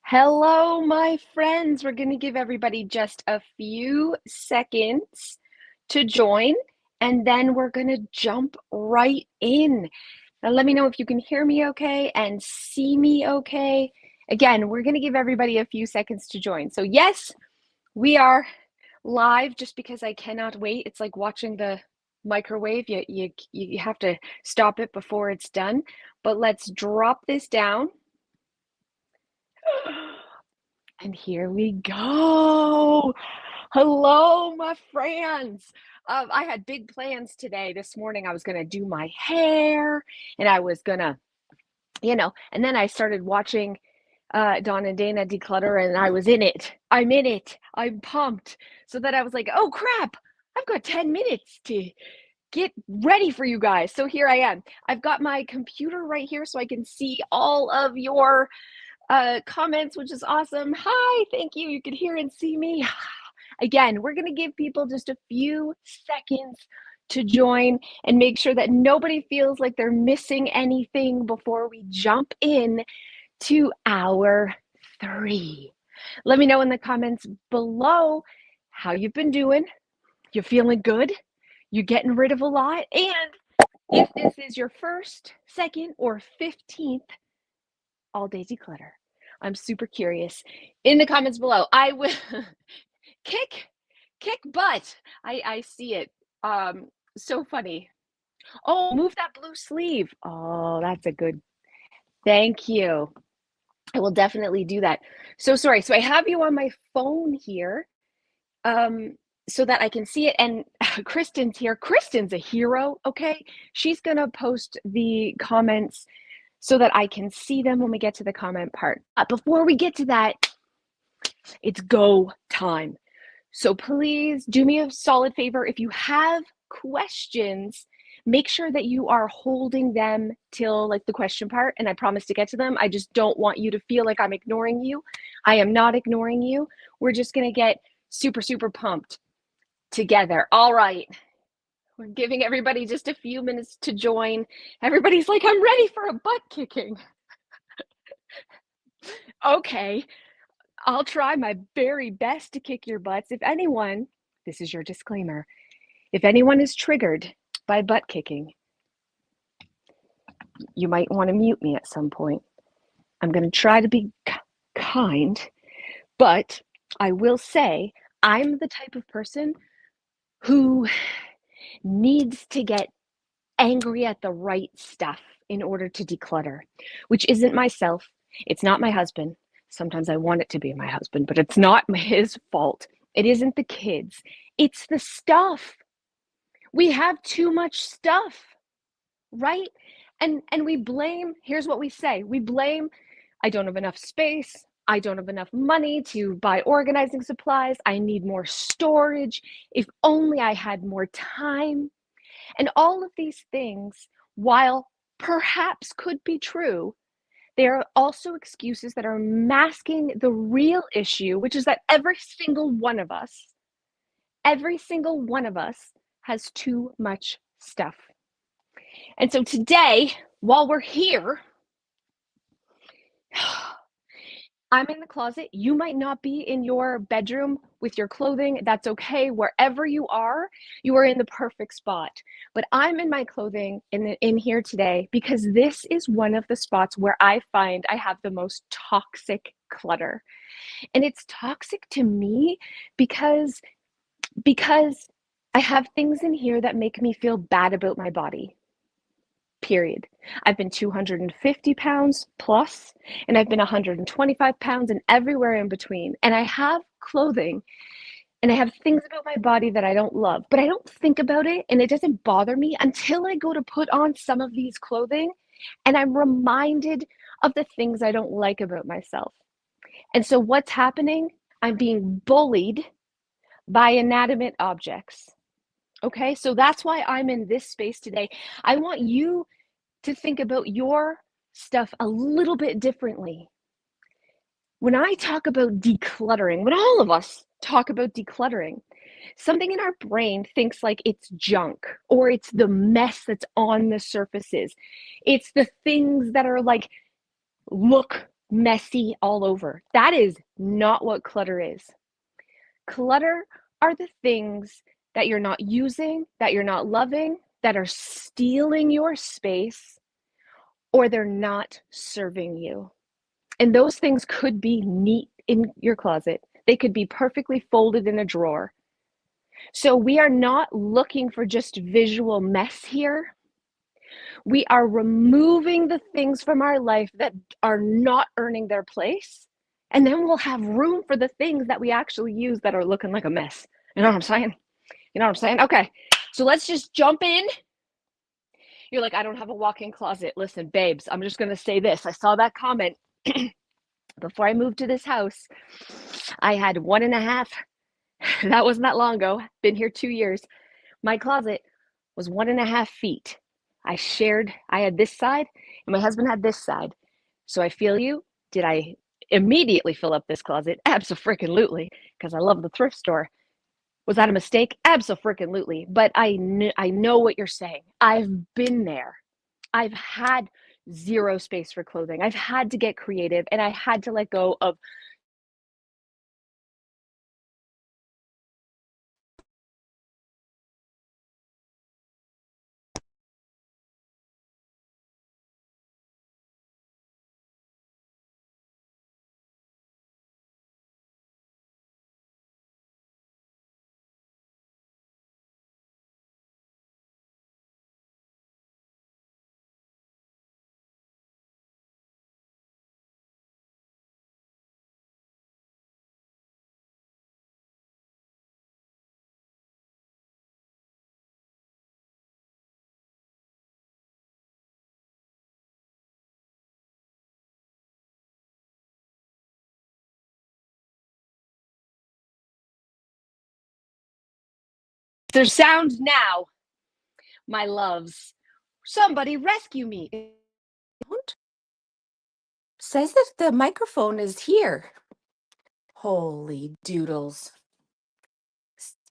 Hello, my friends. We're going to give everybody just a few seconds to join, and then we're going to jump right in. Now, let me know if you can hear me okay and see me okay. Again, we're going to give everybody a few seconds to join. So, yes, we are live just because I cannot wait. It's like watching the microwave. You have to stop it before it's done. But let's drop this down. And here we go. Hello, my friends. I had big plans today. This morning, I was going to do my hair and I was going to, and then I started watching Dawn and Dana declutter and I was in it. I'm in it. I'm pumped. So that I was like, oh crap, I've got 10 minutes to get ready for you guys. So here I am. I've got my computer right here so I can see all of your comments, which is awesome. Hi, thank you. You can hear and see me. Again, we're going to give people just a few seconds to join and make sure that nobody feels like they're missing anything before we jump in to hour 3. Let me know in the comments below how you've been doing. You're feeling good? You're getting rid of a lot? And if this is your first, second, or 15th All Day Declutter, I'm super curious. In the comments below, I will kick butt. I see it. So funny. Oh, move that blue sleeve. Oh, that's a good. Thank you. I will definitely do that. So sorry. So I have you on my phone here, so that I can see it. And Kristen's here. Kristen's a hero. Okay, she's gonna post the comments so that I can see them when we get to the comment part. But before we get to that, it's go time. So please do me a solid favor. If you have questions, make sure that you are holding them till like the question part, and I promise to get to them. I just don't want you to feel like I'm ignoring you. I am not ignoring you. We're just gonna get super, super pumped together. All right. We're giving everybody just a few minutes to join. Everybody's like, I'm ready for a butt kicking. Okay, I'll try my very best to kick your butts. If anyone, this is your disclaimer, if anyone is triggered by butt kicking, you might want to mute me at some point. I'm going to try to be kind, but I will say I'm the type of person who needs to get angry at the right stuff in order to declutter, which isn't myself. It's not my husband. Sometimes I want it to be my husband, but it's not his fault. It isn't the kids. It's the stuff. We have too much stuff, right? And we blame, here's what we say. We blame, I don't have enough space. I don't have enough money to buy organizing supplies. I need more storage. If only I had more time. And all of these things, while perhaps could be true, they are also excuses that are masking the real issue, which is that every single one of us has too much stuff. And so today, while we're here, I'm in the closet. You might not be in your bedroom with your clothing. That's okay. Wherever you are in the perfect spot. But I'm in my clothing in here today because this is one of the spots where I find I have the most toxic clutter. And it's toxic to me because I have things in here that make me feel bad about my body. Period. I've been 250 pounds plus, and I've been 125 pounds and everywhere in between. And I have clothing and I have things about my body that I don't love, but I don't think about it and it doesn't bother me until I go to put on some of these clothing and I'm reminded of the things I don't like about myself. And so what's happening? I'm being bullied by inanimate objects. Okay, so that's why I'm in this space today. I want you to think about your stuff a little bit differently. When I talk about decluttering, when all of us talk about decluttering, something in our brain thinks like it's junk or it's the mess that's on the surfaces. It's the things that are like, look messy all over. That is not what clutter is. Clutter are the things that you're not using, that you're not loving, that are stealing your space, or they're not serving you. And those things could be neat in your closet. They could be perfectly folded in a drawer. So we are not looking for just visual mess here. We are removing the things from our life that are not earning their place. And then we'll have room for the things that we actually use that are looking like a mess. You know what I'm saying? You know what I'm saying? Okay, so let's just jump in. You're like, I don't have a walk-in closet. Listen, babes, I'm just going to say this. I saw that comment. Before I moved to this house, I had 1.5. That wasn't that long ago. Been here 2 years. My closet was 1.5 feet. I had this side, and my husband had this side. So I feel you. Did I immediately fill up this closet? Abso-freaking-lutely, because I love the thrift store. Was that a mistake? Abso-freaking-lutely. But I know what you're saying. I've been there. I've had zero space for clothing. I've had to get creative, and I had to let go of. There's sound now, my loves. Somebody rescue me. Says that the microphone is here. Holy doodles.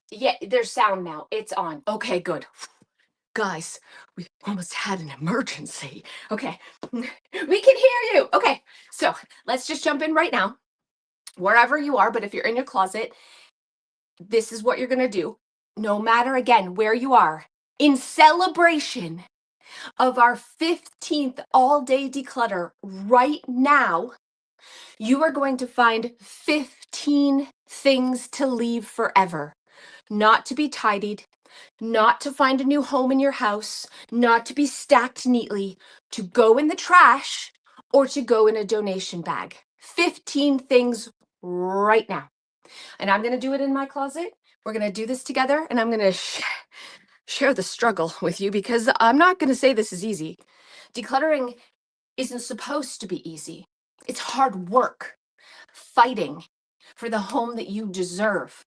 Yeah, there's sound now. It's on. Okay, good. Guys, we almost had an emergency. Okay, we can hear you. Okay, so let's just jump in right now, wherever you are. But if you're in your closet, this is what you're going to do. No matter, again, where you are, in celebration of our 15th All Day Declutter right now, you are going to find 15 things to leave forever. Not to be tidied, not to find a new home in your house, not to be stacked neatly, to go in the trash or to go in a donation bag. 15 things right now. And I'm going to do it in my closet. We're going to do this together, and I'm going to share the struggle with you because I'm not going to say this is easy. Decluttering isn't supposed to be easy. It's hard work, fighting for the home that you deserve.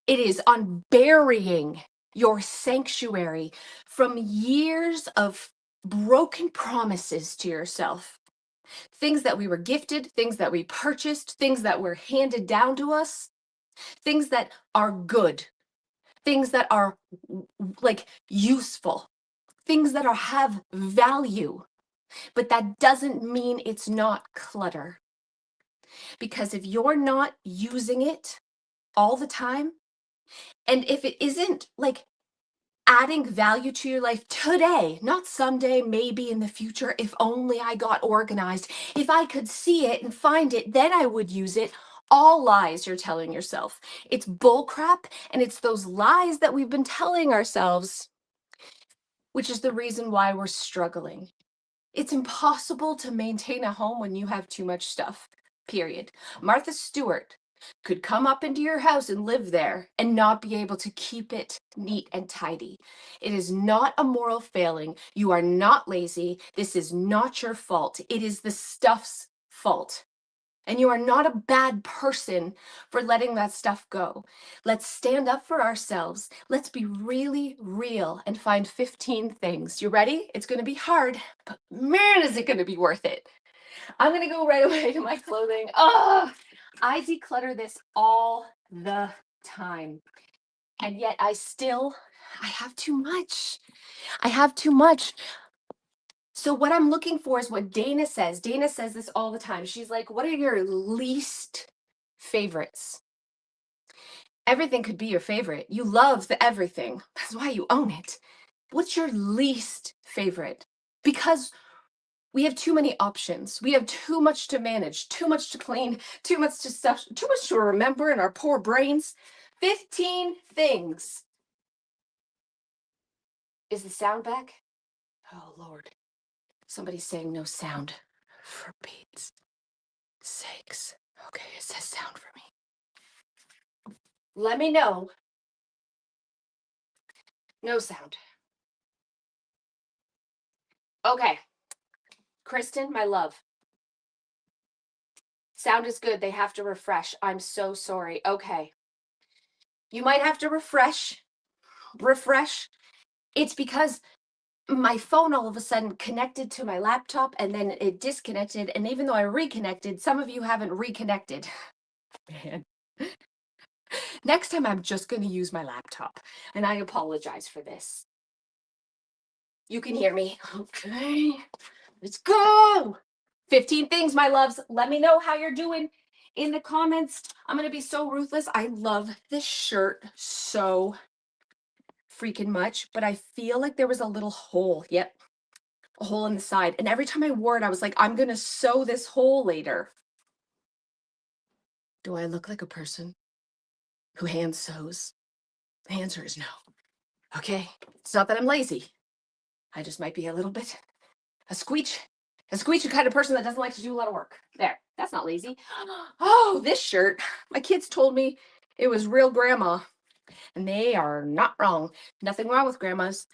It is unburying your sanctuary from years of broken promises to yourself. Things that we were gifted, things that we purchased, things that were handed down to us, things that are good, things that are like useful, things that have value. But that doesn't mean it's not clutter. Because if you're not using it all the time, and if it isn't like adding value to your life today, not someday, maybe in the future, if only I got organized, if I could see it and find it, then I would use it. All lies you're telling yourself. It's bullcrap, and it's those lies that we've been telling ourselves, which is the reason why we're struggling. It's impossible to maintain a home when you have too much stuff, period. Martha Stewart could come up into your house and live there and not be able to keep it neat and tidy. It is not a moral failing. You are not lazy. This is not your fault. It is the stuff's fault. And you are not a bad person for letting that stuff go. Let's stand up for ourselves. Let's be really real and find 15 things. You ready? It's going to be hard, but man, is it going to be worth it. I'm going to go right away to my clothing. Oh, I declutter this all the time. And yet I have too much. I have too much. So what I'm looking for is what Dana says. Dana says this all the time. She's like, what are your least favorites? Everything could be your favorite. You love the everything. That's why you own it. What's your least favorite? Because we have too many options. We have too much to manage, too much to clean, too much to stuff, too much to remember in our poor brains. 15 things. Is the sound back? Oh, Lord. Somebody's saying no sound. For Pete's sakes. Okay, it says sound for me. Let me know. No sound. Okay. Kristen, my love. Sound is good. They have to refresh. I'm so sorry. Okay. You might have to refresh. It's because my phone all of a sudden connected to my laptop and then it disconnected. And even though I reconnected, some of you haven't reconnected. Man. Next time I'm just going to use my laptop. And I apologize for this. You can hear me. Okay. Let's go. 15 things, my loves. Let me know how you're doing in the comments. I'm going to be so ruthless. I love this shirt so freaking much, but I feel like there was a little hole. Yep. A hole in the side. And every time I wore it, I was like, I'm going to sew this hole later. Do I look like a person who hand sews? The answer is no. Okay. It's not that I'm lazy. I just might be a little bit a squeechy kind of person that doesn't like to do a lot of work. There. That's not lazy. Oh, this shirt. My kids told me it was real grandma. And they are not wrong. Nothing wrong with grandmas.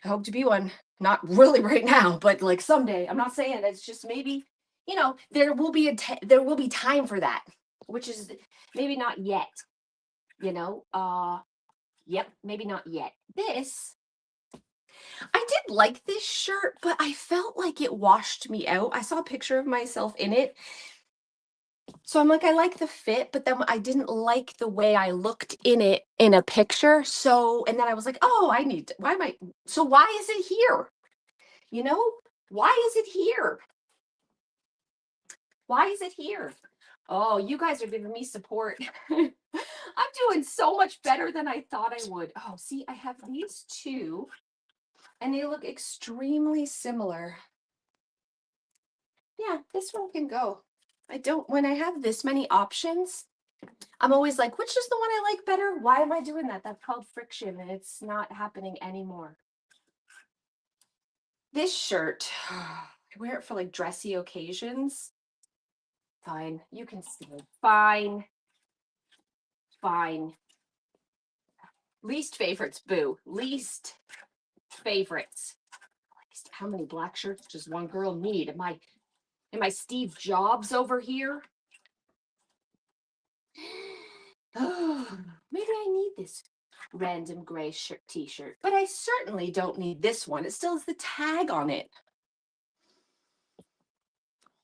I hope to be one. Not really right now, but like someday. I'm not saying it's just maybe, there will be there will be time for that, which is maybe not yet. Yep, maybe not yet. I did like this shirt, but I felt like it washed me out. I saw a picture of myself in it. So I'm like, I like the fit, but then I didn't like the way I looked in it in a picture. So, and then I was like, oh, why is it here? Why is it here? Why is it here? Oh, you guys are giving me support. I'm doing so much better than I thought I would. Oh, see, I have these two and they look extremely similar. Yeah, this one can go. When I have this many options, I'm always like, which is the one I like better? Why am I doing that? That's called friction and it's not happening anymore. This shirt, I wear it for like dressy occasions. Fine, you can see it. Fine. Least favorites, boo. Least favorites. How many black shirts does one girl need? Am I Steve Jobs over here? Oh, maybe I need this random gray t-shirt, but I certainly don't need this one. It still has the tag on it.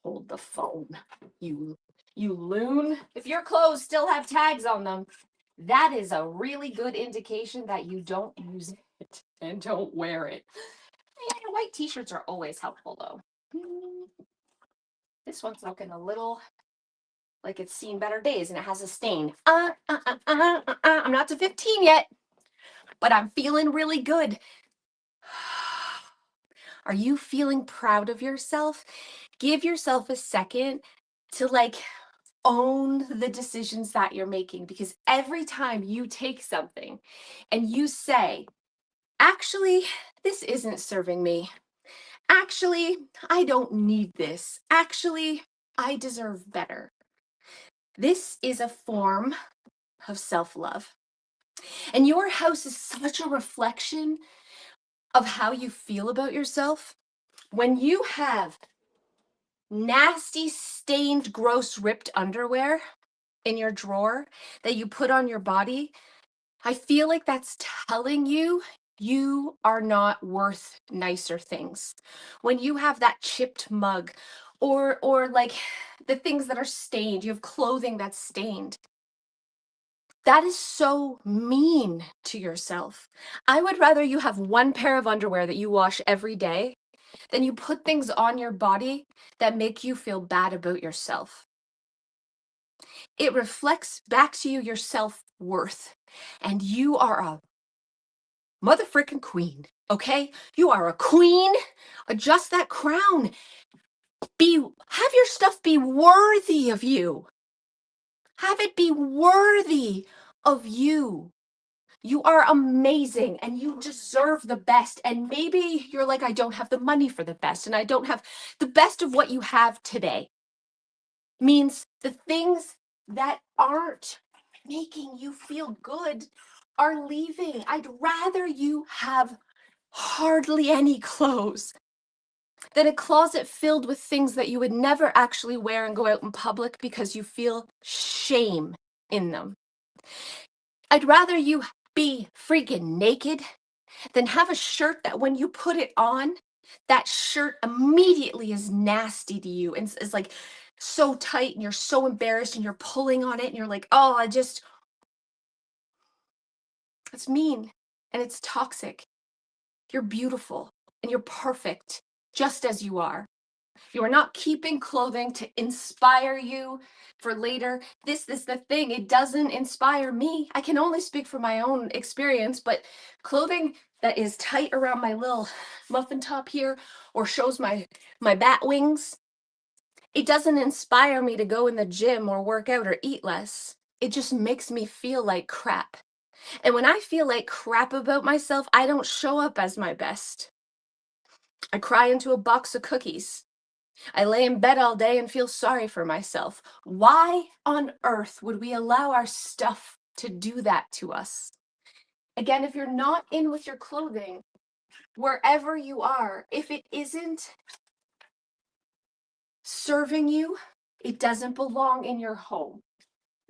Hold the phone, you loon. If your clothes still have tags on them, that is a really good indication that you don't use it and don't wear it. Yeah, white t-shirts are always helpful though. This one's looking a little like it's seen better days and it has a stain. I'm not to 15 yet, but I'm feeling really good. Are you feeling proud of yourself? Give yourself a second to own the decisions that you're making, because every time you take something and you say, actually, this isn't serving me. Actually, I don't need this. Actually, I deserve better. This is a form of self-love. And your house is such a reflection of how you feel about yourself. When you have nasty, stained, gross, ripped underwear in your drawer that you put on your body, I feel like that's telling you you are not worth nicer things. When you have that chipped mug or like the things that are stained, you have clothing that's stained. That is so mean to yourself. I would rather you have one pair of underwear that you wash every day then you put things on your body that make you feel bad about yourself. It reflects back to you your self-worth, and you are a mother freaking queen, okay? You are a queen. Adjust that crown. Have your stuff be worthy of you. Have it be worthy of you. You are amazing and you deserve the best. And maybe you're like, I don't have the money for the best, and I don't have the best of what you have today. Means the things that aren't making you feel good are leaving. I'd rather you have hardly any clothes than a closet filled with things that you would never actually wear and go out in public because you feel shame in them. I'd rather you be freaking naked than have a shirt that when you put it on, that shirt immediately is nasty to you and is like so tight and you're so embarrassed and you're pulling on it and you're like, oh, it's mean and it's toxic. You're beautiful and you're perfect just as you are. You are not keeping clothing to inspire you for later. This is the thing. It doesn't inspire me. I can only speak from my own experience, but clothing that is tight around my little muffin top here or shows my bat wings, it doesn't inspire me to go in the gym or work out or eat less. It just makes me feel like crap. And when I feel like crap about myself, I don't show up as my best. I cry into a box of cookies. I lay in bed all day and feel sorry for myself. Why on earth would we allow our stuff to do that to us? Again, if you're not in with your clothing, wherever you are, if it isn't serving you, it doesn't belong in your home.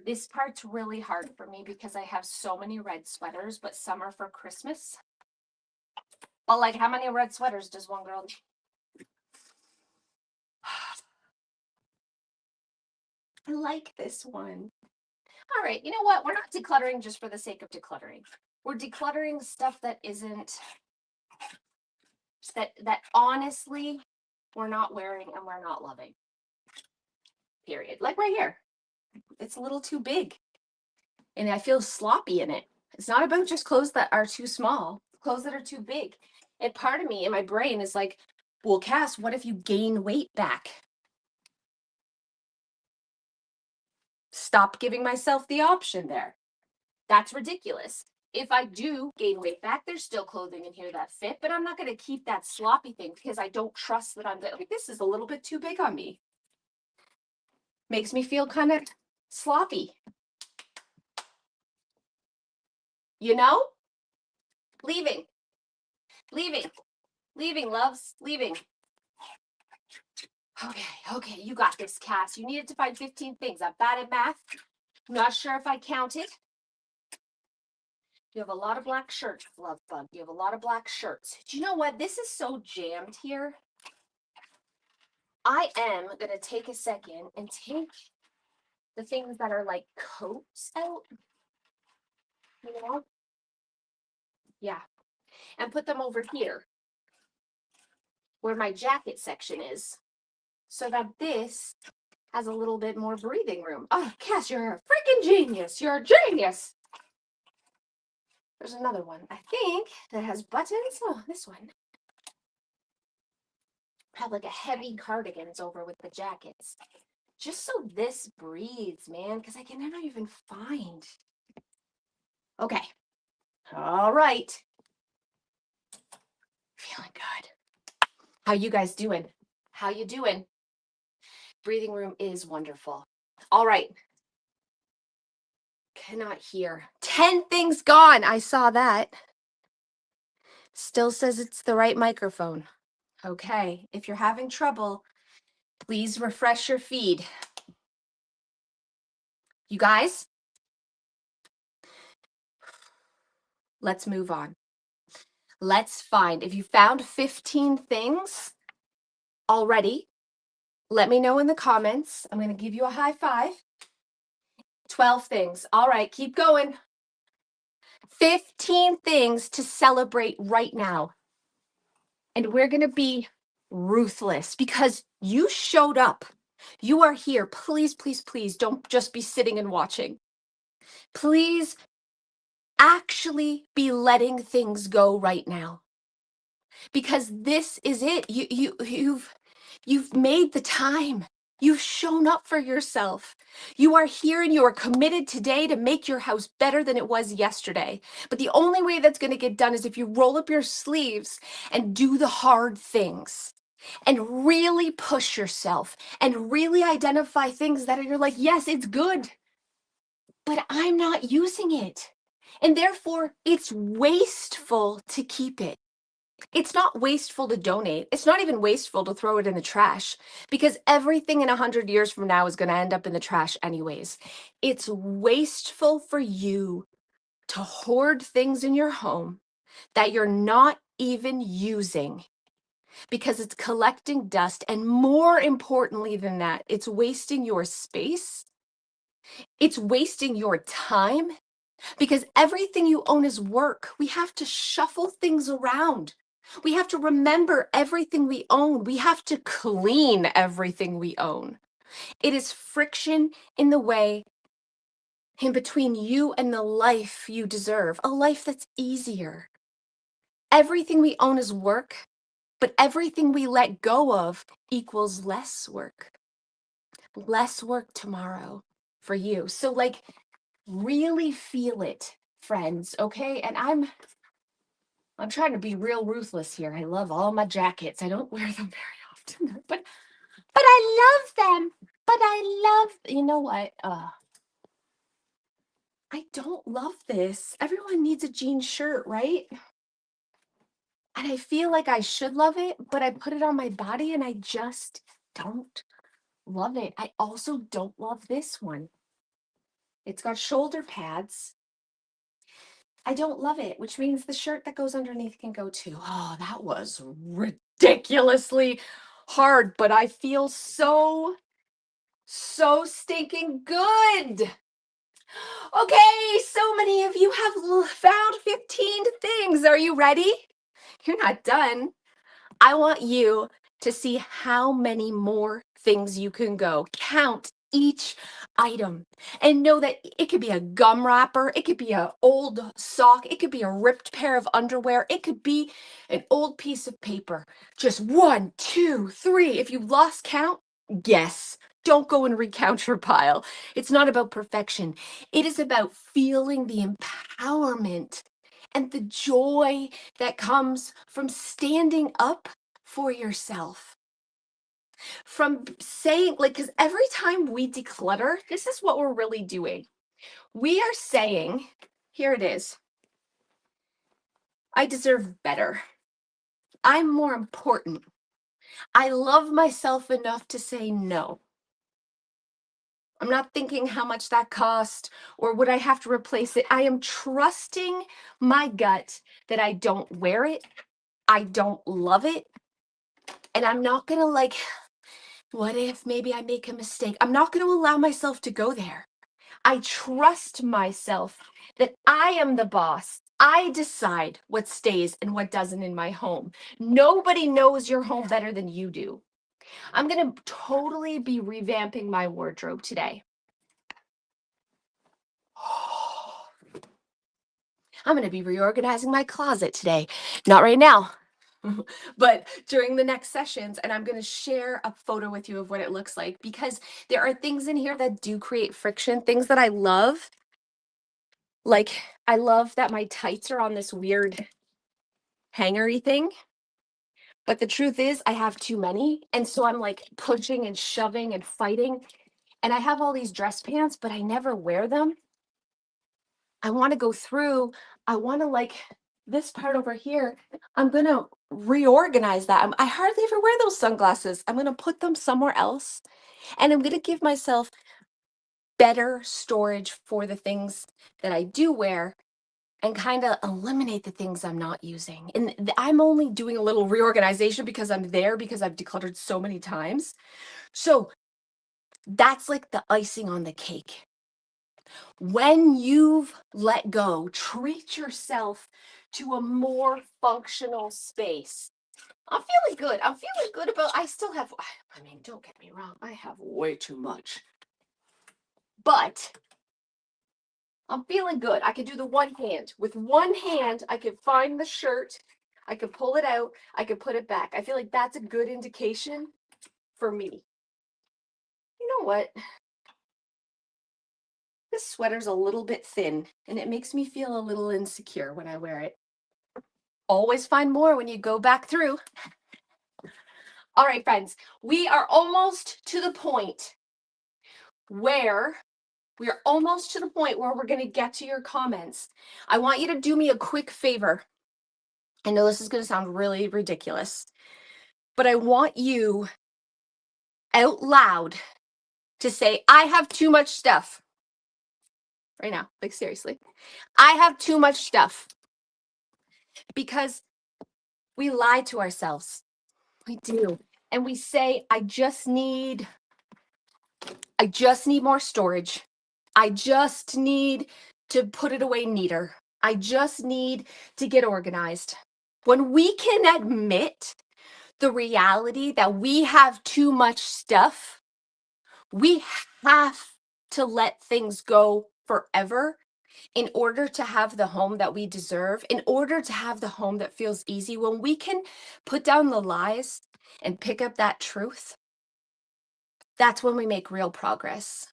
This part's really hard for me because I have so many red sweaters, but some are for Christmas. Well, like, how many red sweaters does one girl need? I like this one. All right, you know what? We're not decluttering just for the sake of decluttering. We're decluttering stuff that isn't, that honestly we're not wearing and we're not loving. Period. Like right here. It's a little too big. And I feel sloppy in it. It's not about just clothes that are too small, clothes that are too big. And part of me in my brain is like, well, Cass, what if you gain weight back? Stop giving myself the option there. That's ridiculous. If I do gain weight back, there's still clothing in here that fit, but I'm not going to keep that sloppy thing because I don't trust that like, this is a little bit too big on me. Makes me feel kind of sloppy. You know? Leaving, loves, leaving. Okay, you got this, Cass. You needed to find 15 things. I'm bad at math. I'm not sure if I counted. You have a lot of black shirts, Love Bug. You have a lot of black shirts. Do you know what? This is so jammed here. I am going to take a second and take the things that are like coats out. You know? Yeah. And put them over here where my jacket section is so that this has a little bit more breathing room. Oh, Cass, you're a freaking genius. You're a genius. There's another one, I think, that has buttons. Oh, this one. Have like a heavy cardigans over with the jackets. Just so this breathes, man, because I can never even find. Okay. All right. Feeling good. How you guys doing? How you doing? Breathing room is wonderful. All right. Cannot hear. 10 things gone. I saw that. Still says it's the right microphone. Okay. If you're having trouble, please refresh your feed. You guys, let's move on. Let's find, if you found 15 things already, let me know in the comments. I'm going to give you a high five. 12 things. All right, keep going. 15 things to celebrate right now. And we're going to be ruthless because you showed up. You are here. Please, please, please don't just be sitting and watching. Please actually be letting things go right now. Because this is it. You've made the time. You've shown up for yourself. You are here and you are committed today to make your house better than it was yesterday. But the only way that's going to get done is if you roll up your sleeves and do the hard things and really push yourself and really identify things that you're like, yes, it's good, but I'm not using it. And therefore, it's wasteful to keep it. It's not wasteful to donate. It's not even wasteful to throw it in the trash because everything in 100 years from now is going to end up in the trash anyways. It's wasteful for you to hoard things in your home that you're not even using because it's collecting dust. And more importantly than that, it's wasting your space. It's wasting your time because everything you own is work. We have to shuffle things around. We have to remember everything we own. We have to clean everything we own. It is friction in the way in between you and the life you deserve, a life that's easier. Everything we own is work, but everything we let go of equals less work tomorrow for you. So like really feel it, friends, okay? And I'm trying to be real ruthless here. I love all my jackets. I don't wear them very often, but I love them. But I love, you know what? I don't love this. Everyone needs a jean shirt, right? And I feel like I should love it, but I put it on my body and I just don't love it. I also don't love this one. It's got shoulder pads. I don't love it, which means the shirt that goes underneath can go too. Oh, that was ridiculously hard, but I feel so stinking good. Okay, so many of you have found 15 things. Are you ready? You're not done. I want you to see how many more things you can go. Count each item and know that it could be a gum wrapper, it could be an old sock, it could be a ripped pair of underwear, it could be an old piece of paper. Just 1, 2, 3. If you lost count, guess. Don't go and recount your pile. It's not about perfection. It is about feeling the empowerment and the joy that comes from standing up for yourself. From saying, like, because every time we declutter, this is what we're really doing. We are saying, here it is, I deserve better. I'm more important. I love myself enough to say no. I'm not thinking how much that cost or would I have to replace it. I am trusting my gut that I don't wear it. I don't love it. And I'm not going to like, what if maybe I make a mistake? I'm not going to allow myself to go there. I trust myself that I am the boss. I decide what stays and what doesn't in my home. Nobody knows your home better than you do. I'm going to totally be revamping my wardrobe today. I'm going to be reorganizing my closet today. Not right now, but during the next sessions. And I'm going to share a photo with you of what it looks like because there are things in here that do create friction, things that I love. Like, I love that my tights are on this weird hangery thing. But the truth is, I have too many. And so I'm like pushing and shoving and fighting. And I have all these dress pants, but I never wear them. I want to go through, I want to like this part over here. I'm going to reorganize that. I hardly ever wear those sunglasses. I'm going to put them somewhere else. And I'm going to give myself better storage for the things that I do wear and kind of eliminate the things I'm not using. And I'm only doing a little reorganization because I'm there because I've decluttered so many times. So that's like the icing on the cake. When you've let go, treat yourself to a more functional space. I'm feeling good. I'm feeling good about, I still have, I mean, don't get me wrong, I have way too much. But I'm feeling good. I could do the one hand. With one hand, I could find the shirt, I could pull it out, I could put it back. I feel like that's a good indication for me. You know what? This sweater's a little bit thin and it makes me feel a little insecure when I wear it. Always find more when you go back through. All right, friends, we are almost to the point where we're going to get to your comments. I want you to do me a quick favor. I know this is going to sound really ridiculous, but I want you out loud to say, I have too much stuff. Right now, like seriously, I have too much stuff. Because we lie to ourselves. We do. And we say, I just need more storage. I just need to put it away neater. I just need to get organized. When we can admit the reality that we have too much stuff, we have to let things go forever in order to have the home that we deserve, in order to have the home that feels easy. When we can put down the lies and pick up that truth, that's when we make real progress.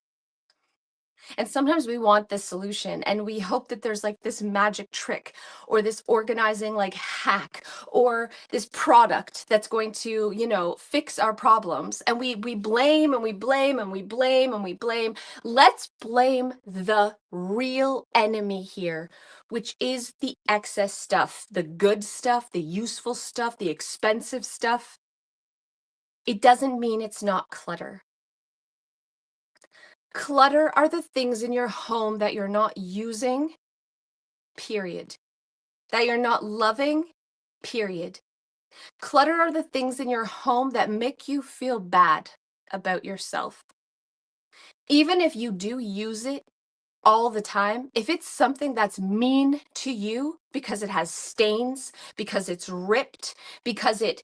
And sometimes we want this solution and we hope that there's like this magic trick or this organizing like hack or this product that's going to, you know, fix our problems. And we blame and we blame and we blame and we blame. Let's blame the real enemy here, which is the excess stuff, the good stuff, the useful stuff, the expensive stuff. It doesn't mean it's not clutter. Clutter are the things in your home that you're not using, period. That you're not loving, period. Clutter are the things in your home that make you feel bad about yourself. Even if you do use it all the time, if it's something that's mean to you because it has stains, because it's ripped, because it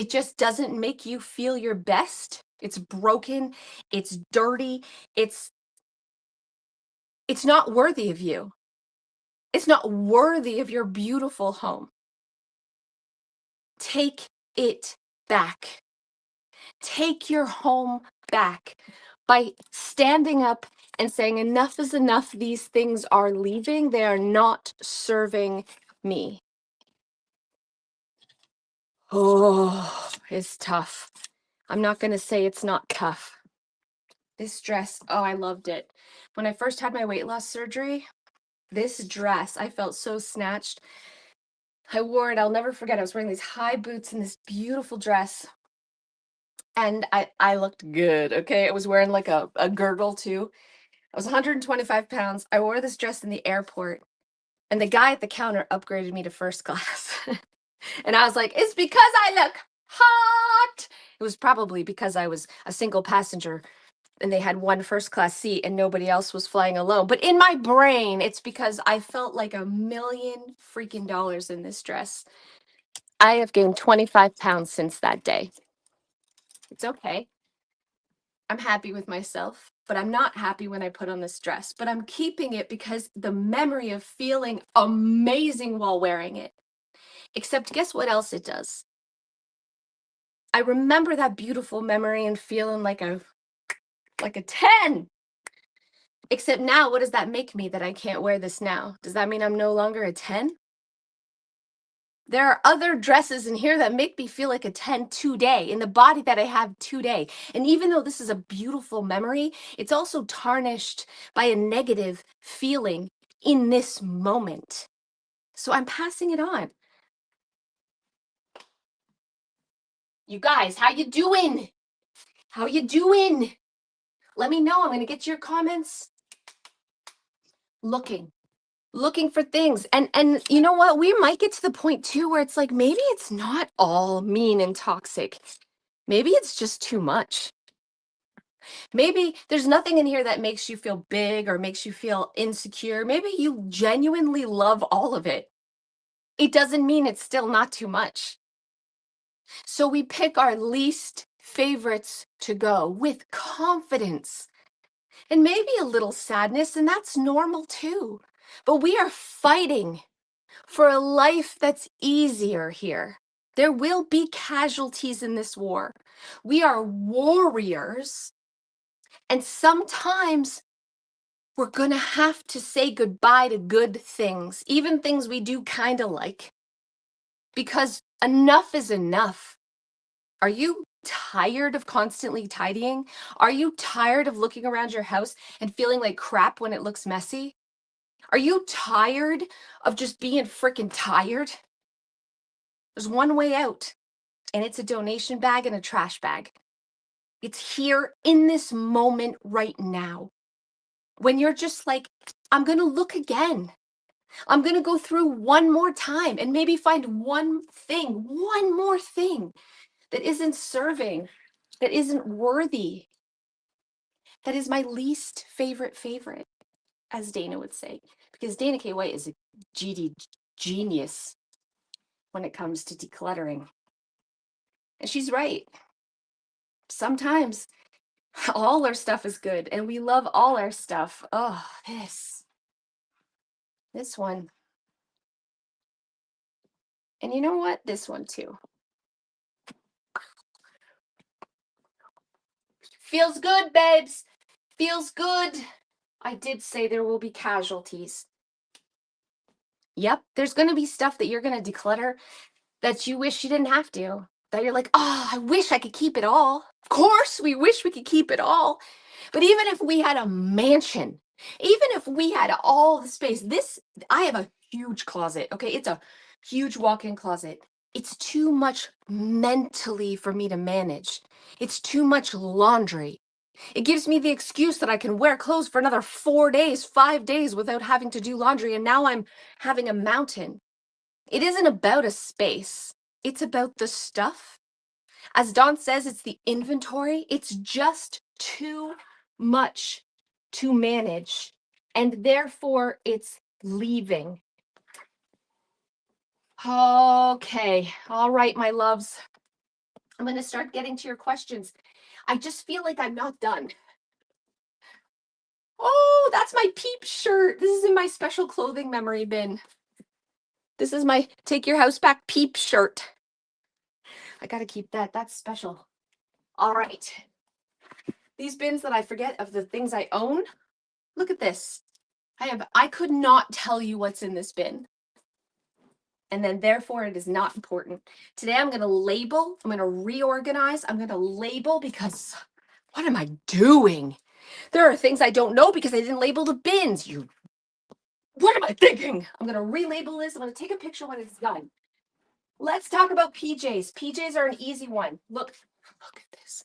just doesn't make you feel your best, it's broken, it's dirty, it's not worthy of you. It's not worthy of your beautiful home. Take it back. Take your home back by standing up and saying, enough is enough. These things are leaving. They are not serving me. Oh, it's tough. I'm not going to say it's not tough. This dress, oh, I loved it. When I first had my weight loss surgery, this dress, I felt so snatched. I wore it, I'll never forget. I was wearing these high boots and this beautiful dress. And I looked good, okay? I was wearing like a girdle too. I was 125 pounds. I wore this dress in the airport. And the guy at the counter upgraded me to first class. And I was like, it's because I look hot. It was probably because I was a single passenger and they had one first class seat and nobody else was flying alone. But in my brain, it's because I felt like $1 million freaking dollars in this dress. I have gained 25 pounds since that day. It's okay. I'm happy with myself, but I'm not happy when I put on this dress. But I'm keeping it because the memory of feeling amazing while wearing it. Except guess what else it does? I remember that beautiful memory and feeling like a 10. Except now, what does that make me that I can't wear this now? Does that mean I'm no longer a 10? There are other dresses in here that make me feel like a 10 today, in the body that I have today. And even though this is a beautiful memory, it's also tarnished by a negative feeling in this moment. So I'm passing it on. You guys, how you doing? How you doing? Let me know. I'm going to get your comments. Looking for things. And you know what? We might get to the point too where it's like, maybe it's not all mean and toxic. Maybe it's just too much. Maybe there's nothing in here that makes you feel big or makes you feel insecure. Maybe you genuinely love all of it. It doesn't mean it's still not too much. So we pick our least favorites to go with confidence and maybe a little sadness, and that's normal too. But we are fighting for a life that's easier here. There will be casualties in this war. We are warriors, and sometimes we're going to have to say goodbye to good things, even things we do kind of like, because enough is enough. Are you tired of constantly tidying? Are you tired of looking around your house and feeling like crap when it looks messy? Are you tired of just being freaking tired? There's one way out, and it's a donation bag and a trash bag. It's here in this moment right now. When you're just like, I'm going to look again. I'm going to go through one more time and maybe find one more thing that isn't serving, that isn't worthy, that is my least favorite, as Dana would say, because Dana K. White is a GD genius when it comes to decluttering. And she's right. Sometimes all our stuff is good and we love all our stuff. Oh, this one. And you know what? This one too. Feels good, babes. Feels good. I did say there will be casualties. Yep, there's going to be stuff that you're going to declutter that you wish you didn't have to. That you're like, oh, I wish I could keep it all. Of course, we wish we could keep it all. But even if we had a mansion, even if we had all the space, I have a huge closet, okay? It's a huge walk-in closet. It's too much mentally for me to manage. It's too much laundry. It gives me the excuse that I can wear clothes for another 4 days, 5 days without having to do laundry. And now I'm having a mountain. It isn't about a space. It's about the stuff. As Dawn says, it's the inventory. It's just too much to manage. And therefore, it's leaving. Okay. All right, my loves. I'm going to start getting to your questions. I just feel like I'm not done. Oh, that's my Peep shirt. This is in my special clothing memory bin. This is my Take Your House Back Peep shirt. I got to keep that. That's special. All right. These bins that I forget of the things I own. Look at this. I could not tell you what's in this bin. And then therefore it is not important. Today I'm going to label, I'm going to reorganize, I'm going to label because what am I doing? There are things I don't know because I didn't label the bins. What am I thinking? I'm going to relabel this. I'm going to take a picture when it's done. Let's talk about PJs. PJs are an easy one. Look at this.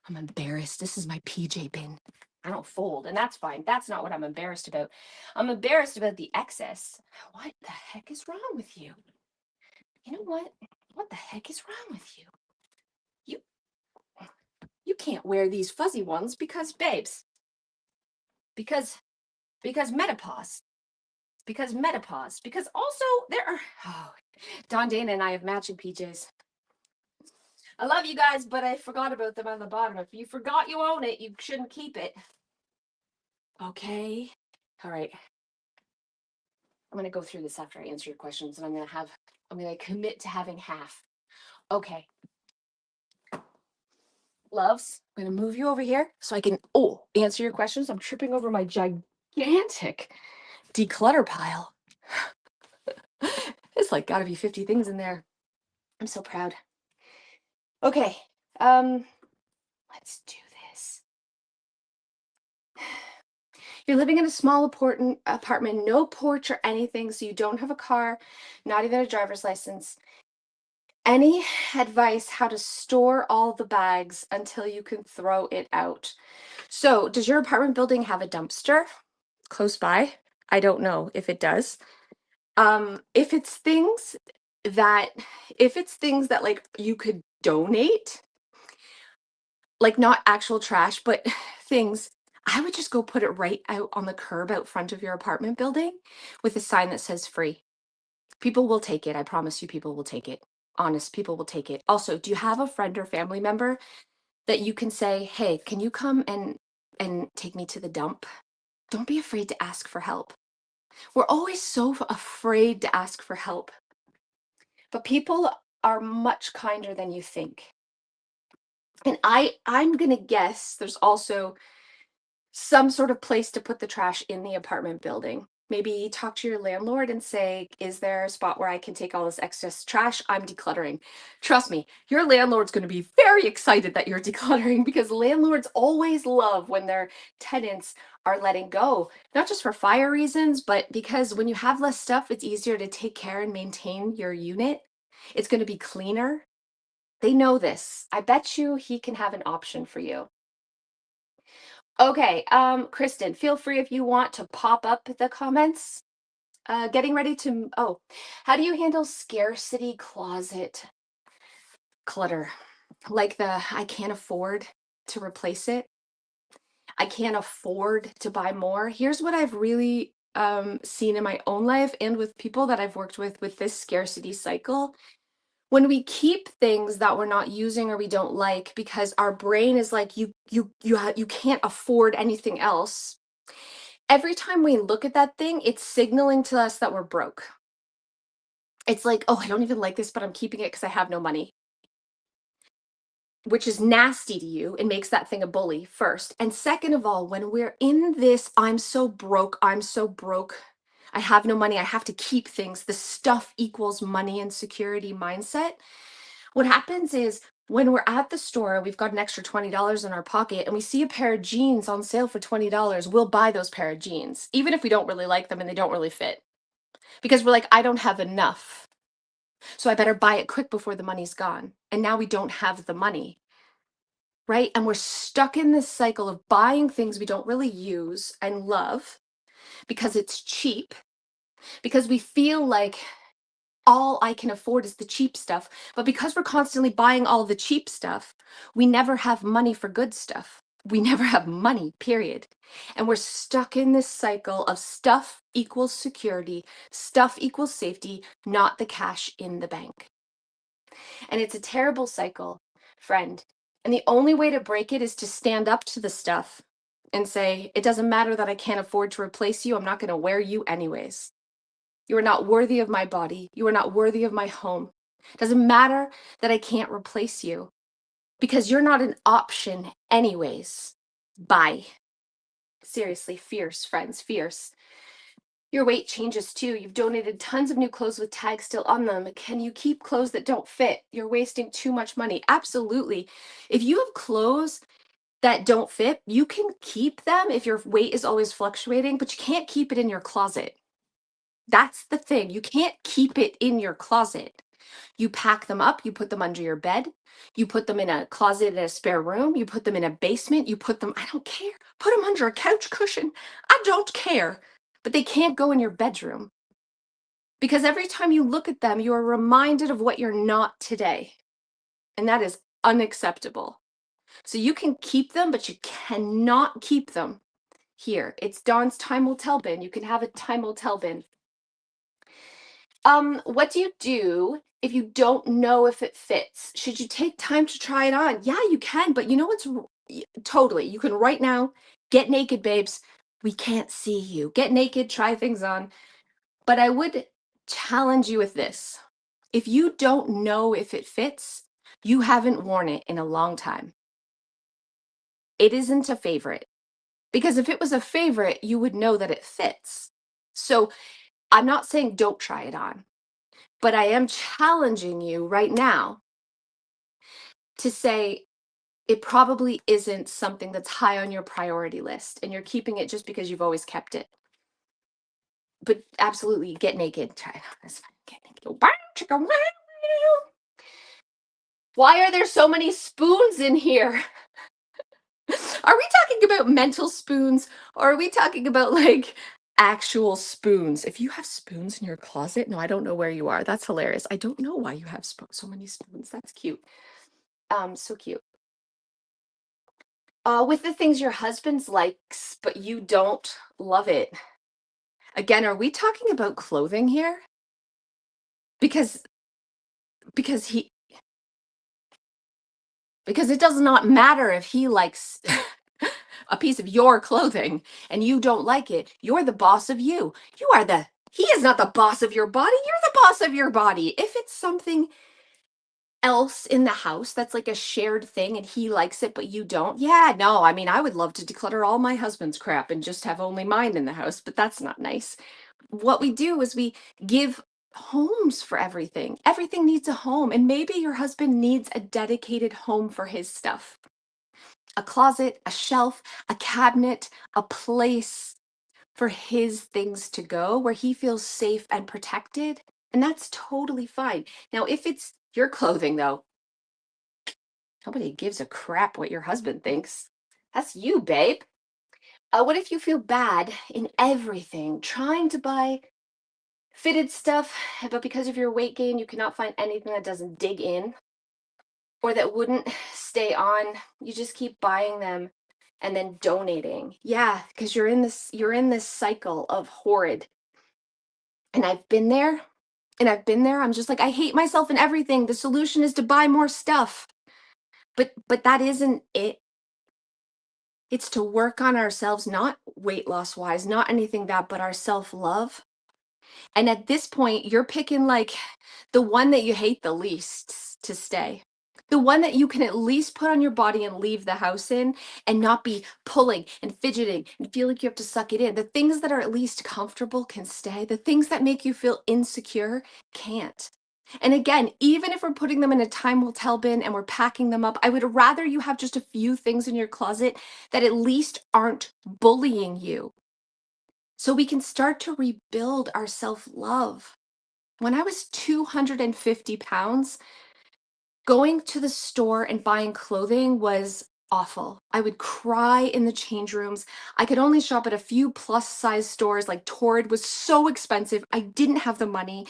I'm embarrassed. This is my PJ bin. I don't fold, and that's fine. That's not what I'm embarrassed about. I'm embarrassed about the excess. What the heck is wrong with you? You know what? What the heck is wrong with you? You can't wear these fuzzy ones because, babes, because menopause. Because menopause. Because also there are, Don Dana and I have matching PJs. I love you guys, but I forgot about them on the bottom. If you forgot you own it, you shouldn't keep it. Okay. All right. I'm going to go through this after I answer your questions, and I'm going to commit to having half. Okay. Loves, I'm going to move you over here so I can, answer your questions. I'm tripping over my gigantic declutter pile. It's like got to be 50 things in there. I'm so proud. Okay. Let's do this. You're living in a small apartment, no porch or anything, so you don't have a car, not even a driver's license. Any advice how to store all the bags until you can throw it out? So, does your apartment building have a dumpster close by? I don't know if it does. If it's things that like you could donate, like not actual trash, but things, I would just go put it right out on the curb out front of your apartment building with a sign that says free. People will take it. I promise you, people will take it. honest, people will take it. Also, do you have a friend or family member that you can say, hey, can you come and take me to the dump? Don't be afraid to ask for help. We're always so afraid to ask for help, but people are much kinder than you think. And I'm going to guess there's also some sort of place to put the trash in the apartment building. Maybe talk to your landlord and say, is there a spot where I can take all this excess trash? I'm decluttering. Trust me, your landlord's going to be very excited that you're decluttering, because landlords always love when their tenants are letting go, not just for fire reasons, but because when you have less stuff, it's easier to take care and maintain your unit. It's going to be cleaner. They know this. I bet you he can have an option for you. Okay, Kristen, feel free if you want to pop up the comments. Getting ready to, oh, how do you handle scarcity closet clutter? Like I can't afford to replace it. I can't afford to buy more. Here's what I've really seen in my own life and with people that I've worked with this scarcity cycle. When we keep things that we're not using or we don't like because our brain is like, you can't afford anything else. Every time we look at that thing, it's signaling to us that we're broke. It's like, oh, I don't even like this, but I'm keeping it because I have no money, which is nasty to you. It makes that thing a bully, first. And second of all, when we're in this, I'm so broke, I have no money, I have to keep things, the stuff equals money and security mindset. What happens is when we're at the store, we've got an extra $20 in our pocket and we see a pair of jeans on sale for $20, we'll buy those pair of jeans, even if we don't really like them and they don't really fit. Because we're like, I don't have enough, so I better buy it quick before the money's gone. And now we don't have the money, right? And we're stuck in this cycle of buying things we don't really use and love because it's cheap, because we feel like all I can afford is the cheap stuff. But because we're constantly buying all the cheap stuff, we never have money for good stuff. We never have money, period. And we're stuck in this cycle of stuff equals security, stuff equals safety, not the cash in the bank. And it's a terrible cycle, friend. And the only way to break it is to stand up to the stuff and say, it doesn't matter that I can't afford to replace you. I'm not going to wear you anyways. You are not worthy of my body. You are not worthy of my home. It doesn't matter that I can't replace you because you're not an option anyways. Bye. Seriously, fierce, friends, fierce. Your weight changes too. You've donated tons of new clothes with tags still on them. Can you keep clothes that don't fit? You're wasting too much money. Absolutely. If you have clothes that don't fit, you can keep them if your weight is always fluctuating, but you can't keep it in your closet. That's the thing. You can't keep it in your closet. You pack them up, you put them under your bed, you put them in a closet in a spare room, you put them in a basement, you put them, I don't care, put them under a couch cushion. I don't care. But they can't go in your bedroom. Because every time you look at them, you are reminded of what you're not today. And that is unacceptable. So you can keep them, but you cannot keep them here. It's Dawn's time will tell bin. You can have a time will tell bin. What do you do if you don't know if it fits? Should you take time to try it on? Yeah, you can, but you know what's totally, you can right now get naked, babes. We can't see you. Get naked, try things on. But I would challenge you with this. If you don't know if it fits, you haven't worn it in a long time. It isn't a favorite. Because if it was a favorite, you would know that it fits. So I'm not saying don't try it on. But I am challenging you right now to say it probably isn't something that's high on your priority list and you're keeping it just because you've always kept it. But absolutely, get naked. Try it on. That's fine. Get naked. Why are there so many spoons in here? Are we talking about mental spoons or are we talking about like actual spoons? If you have spoons in your closet, no, I don't know where you are. That's hilarious. I don't know why you have so many spoons. That's cute. So cute. With the things your husband likes, but you don't love it. Again, are we talking about clothing here? Because because it does not matter if he likes a piece of your clothing and you don't like it. You're the boss of you. He is not the boss of your body. You're the boss of your body. If it's something else in the house that's like a shared thing and he likes it but you don't, yeah, no, I mean, I would love to declutter all my husband's crap and just have only mine in the house, but that's not nice. What we do is we give homes for everything. Everything needs a home, and maybe your husband needs a dedicated home for his stuff. A closet, a shelf, a cabinet, a place for his things to go where he feels safe and protected. And that's totally fine. Now, if it's your clothing, though, nobody gives a crap what your husband thinks. That's you, babe. What if you feel bad in everything, trying to buy fitted stuff, but because of your weight gain, you cannot find anything that doesn't dig in or that wouldn't stay on? You just keep buying them and then donating. Yeah, because you're in this cycle of horrid. And I've been there, I'm just like, I hate myself and everything. The solution is to buy more stuff. But that isn't it. It's to work on ourselves, not weight loss wise, not anything that, but our self-love. And at this point, you're picking like the one that you hate the least to stay. The one that you can at least put on your body and leave the house in and not be pulling and fidgeting and feel like you have to suck it in. The things that are at least comfortable can stay. The things that make you feel insecure can't. And again, even if we're putting them in a time will tell bin and we're packing them up, I would rather you have just a few things in your closet that at least aren't bullying you. So we can start to rebuild our self love. When I was 250 pounds, going to the store and buying clothing was awful. I would cry in the change rooms. I could only shop at a few plus size stores. Like Torrid was so expensive. I didn't have the money.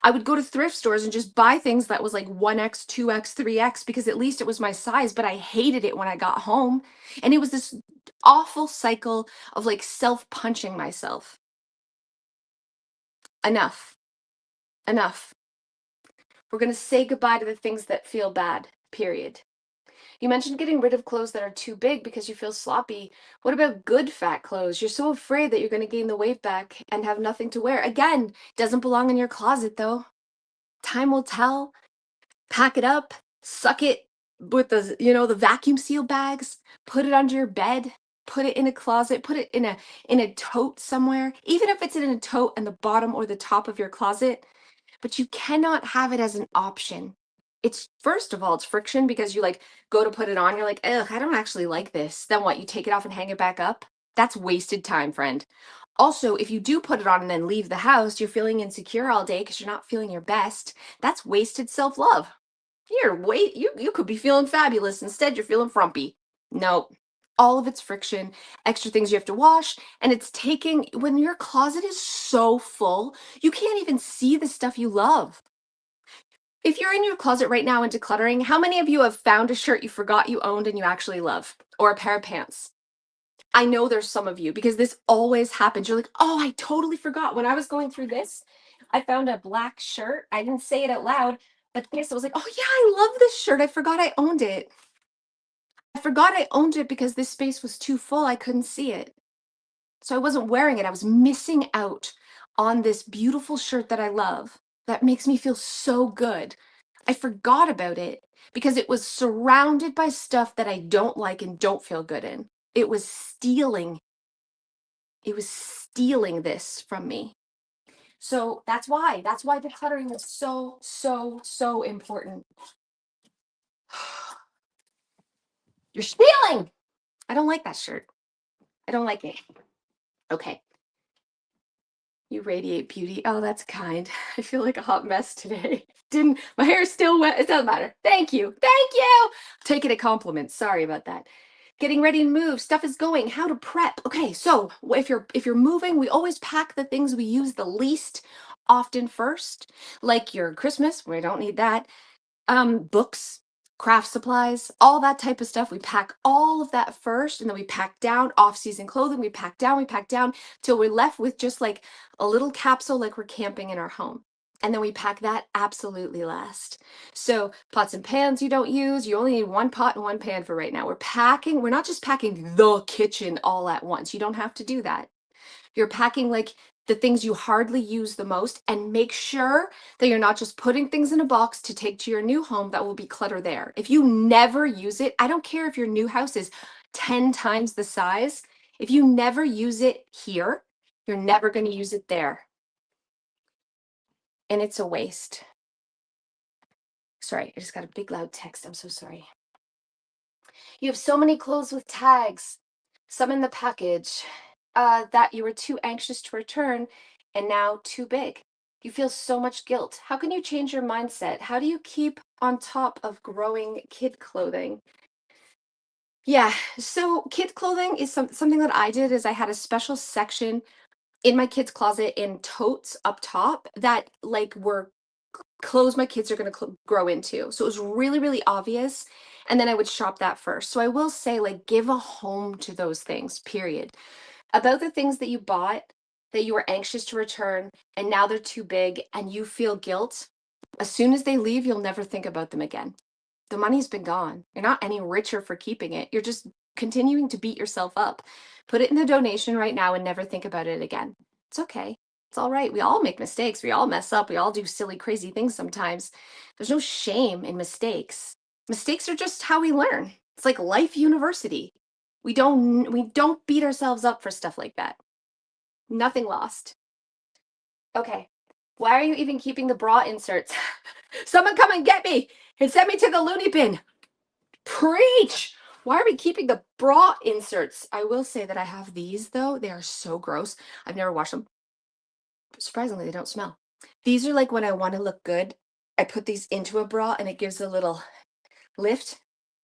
I would go to thrift stores and just buy things that was like 1X, 2X, 3X because at least it was my size, but I hated it when I got home. And it was this awful cycle of like self punching myself. Enough. Enough. We're going to say goodbye to the things that feel bad, period. You mentioned getting rid of clothes that are too big because you feel sloppy. What about good fat clothes? You're so afraid that you're going to gain the weight back and have nothing to wear. Again, doesn't belong in your closet though. Time will tell. Pack it up, suck it with the vacuum seal bags, put it under your bed, put it in a closet, put it in a tote somewhere. Even if it's in a tote in the bottom or the top of your closet, but you cannot have it as an option. It's first of all, it's friction because you like go to put it on, you're like, ugh, I don't actually like this. Then what? You take it off and hang it back up? That's wasted time, friend. Also, if you do put it on and then leave the house, you're feeling insecure all day because you're not feeling your best. That's wasted self-love. You could be feeling fabulous. Instead, you're feeling frumpy. Nope. All of it's friction, extra things you have to wash, and it's taking when your closet is so full, you can't even see the stuff you love. If you're in your closet right now and decluttering, how many of you have found a shirt you forgot you owned and you actually love? Or a pair of pants? I know there's some of you because this always happens. You're like, oh, I totally forgot. When I was going through this, I found a black shirt. I didn't say it out loud, but this I was like, oh yeah, I love this shirt. I forgot I owned it. I forgot I owned it because this space was too full. I couldn't see it. So I wasn't wearing it. I was missing out on this beautiful shirt that I love that makes me feel so good. I forgot about it because it was surrounded by stuff that I don't like and don't feel good in. It was stealing. It was stealing this from me. So that's why. That's why decluttering is so, so, so important. You're stealing. I don't like that shirt. I don't like it. Okay. You radiate beauty. Oh, that's kind. I feel like a hot mess today. Didn't my hair is still wet? It doesn't matter. Thank you. Thank you. Take it a compliment. Sorry about that. Getting ready to move. Stuff is going. How to prep. Okay, so if you're moving, we always pack the things we use the least often first, like your Christmas. We don't need that. Books, craft supplies, all that type of stuff. We pack all of that first, and then we pack down off-season clothing. We pack down till we're left with just like a little capsule, like we're camping in our home. And then we pack that absolutely last. So pots and pans you don't use, you only need one pot and one pan for right now. We're not just packing the kitchen all at once. You don't have to do that. You're packing like the things you hardly use the most, and make sure that you're not just putting things in a box to take to your new home that will be clutter there. If you never use it, I don't care if your new house is 10 times the size. If you never use it here, you're never going to use it there. And it's a waste. Sorry, I just got a big loud text. I'm so sorry. You have so many clothes with tags, some in the package, that you were too anxious to return and now too big. You feel so much guilt. How can you change your mindset? How do you keep on top of growing kid clothing? Yeah, so kid clothing is something that I did is I had a special section in my kids' closet in totes up top that like were clothes my kids are going to grow into. So it was really, really obvious. And then I would shop that first. So I will say, like, give a home to those things, period. About the things that you bought that you were anxious to return and now they're too big and you feel guilt, as soon as they leave, you'll never think about them again. The money's been gone. You're not any richer for keeping it. You're just continuing to beat yourself up. Put it in the donation right now and never think about it again. It's okay. It's all right. We all make mistakes. We all mess up. We all do silly, crazy things sometimes. There's no shame in mistakes. Mistakes are just how we learn. It's like life university. We don't beat ourselves up for stuff like that. Nothing lost. Okay. Why are you even keeping the bra inserts? Someone come and get me and send me to the loony bin. Preach! Why are we keeping the bra inserts? I will say that I have these though. They are so gross. I've never washed them. Surprisingly, they don't smell. These are like when I want to look good, I put these into a bra and it gives a little lift.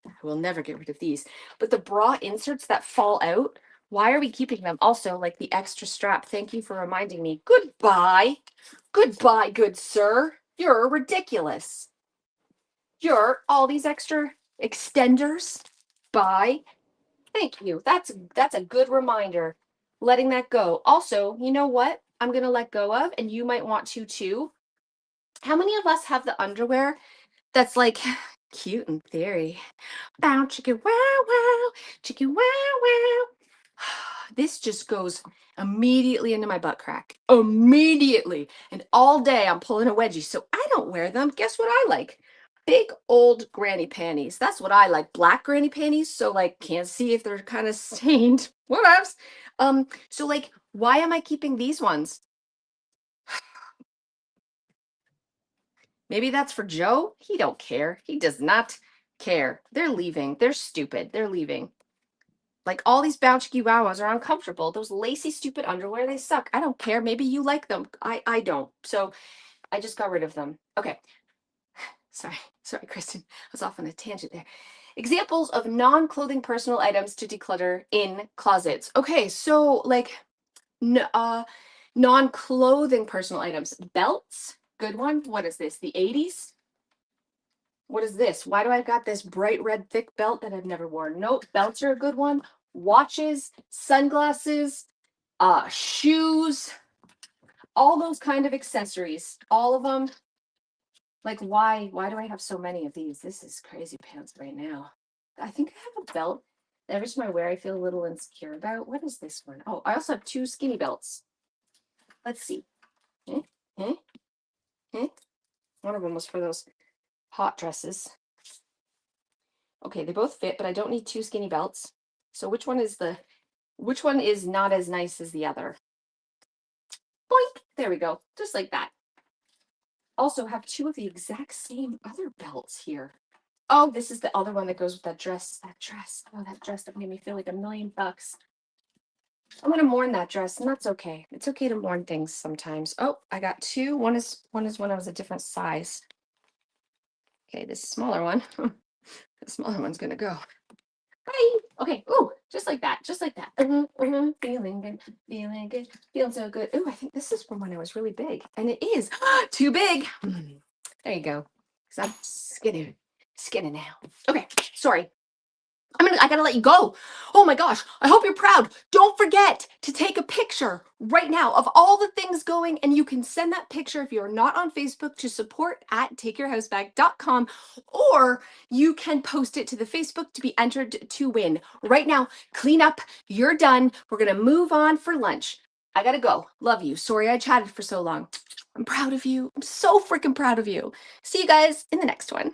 I will never get rid of these. But the bra inserts that fall out, why are we keeping them? Also, like the extra strap. Thank you for reminding me. Goodbye. Goodbye, good sir. You're ridiculous. You're all these extra extenders. Bye. Thank you. That's a good reminder. Letting that go. Also, you know what I'm going to let go of, and you might want to too. How many of us have the underwear that's like cute in theory? Bow, chicka, wow, wow, chicka, wow, wow. This just goes immediately into my butt crack. Immediately. And all day I'm pulling a wedgie. So I don't wear them. Guess what I like? Big old granny panties. That's what I like. Black granny panties. So like can't see if they're kind of stained. Whatevs. So like, why am I keeping these ones? Maybe that's for Joe. He don't care. He does not care. They're leaving. They're stupid. They're leaving. Like all these bouncy wowas are uncomfortable. Those lacy, stupid underwear, they suck. I don't care. Maybe you like them. I don't. So I just got rid of them. Okay. Sorry, Kristen. I was off on a tangent there. Examples of non-clothing personal items to declutter in closets. Okay, so like non-clothing personal items. Belts, good one. What is this? The 80s? What is this? Why do I got this bright red thick belt that I've never worn? Nope, belts are a good one. Watches, sunglasses, shoes, all those kind of accessories, all of them. Like why do I have so many of these? This is crazy pants right now. I think I have a belt that every time I wear I feel a little insecure about. What is this one? Oh, I also have two skinny belts. Let's see. Eh, eh, eh. One of them was for those hot dresses. Okay, they both fit, but I don't need two skinny belts. So which one is not as nice as the other? Boink! There we go. Just like that. Also have two of the exact same other belts here. Oh, this is the other one that goes with that dress. That dress. Oh, that dress that made me feel like $1,000,000. I'm gonna mourn that dress, and that's okay. It's okay to mourn things sometimes. Oh, I got two. One is when I was a different size. Okay, this smaller one. The smaller one's gonna go. Bye. Okay. Ooh, just like that. Just like that. Feeling good. Feeling good. Feeling so good. Ooh, I think this is from when I was really big. And it is too big. There you go. Because I'm skinny. Skinny now. Okay. Sorry. I gotta let you go. Oh my gosh, I hope you're proud. Don't forget to take a picture right now of all the things going, and you can send that picture if you're not on Facebook to support@takeyourhouseback.com, or you can post it to the Facebook to be entered to win. Right now, clean up, you're done. We're gonna move on for lunch. I gotta go. Love you. Sorry I chatted for so long. I'm proud of you. I'm so freaking proud of you. See you guys in the next one.